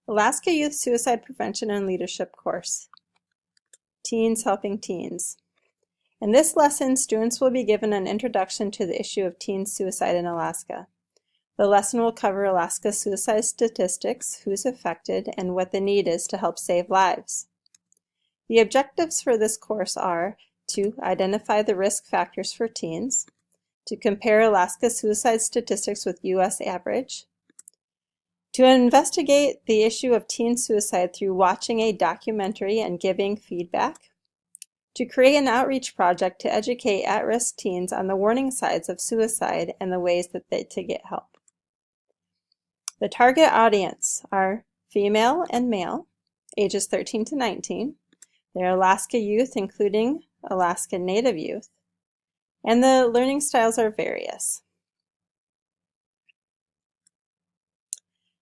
Alaska Youth Suicide Prevention and Leadership course. Teens Helping Teens. In this lesson, students will be given an introduction to the issue of teen suicide in Alaska. The lesson will cover Alaska suicide statistics, who's affected, and what the need is to help save lives. The objectives for this course are to identify the risk factors for teens, to compare Alaska suicide statistics with U.S. average, to investigate the issue of teen suicide through watching a documentary and giving feedback, to create an outreach project to educate at-risk teens on the warning signs of suicide and the ways to get help. The target audience are female and male, ages 13 to 19. They're Alaska youth, including Alaska Native youth, and the learning styles are various.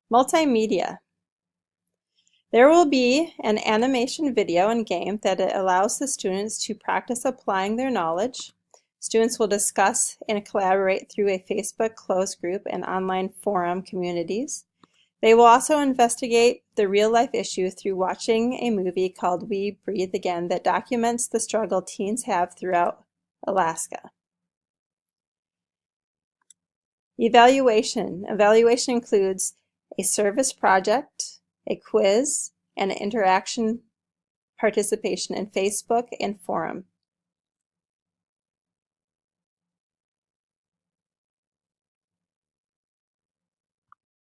Multimedia. There will be an animation video and game that allows the students to practice applying their knowledge. Students will discuss and collaborate through a Facebook closed group and online forum communities. They will also investigate the real-life issue through watching a movie called We Breathe Again that documents the struggle teens have throughout Alaska. Evaluation. Evaluation includes a service project, a quiz, and an interaction participation in Facebook and forum.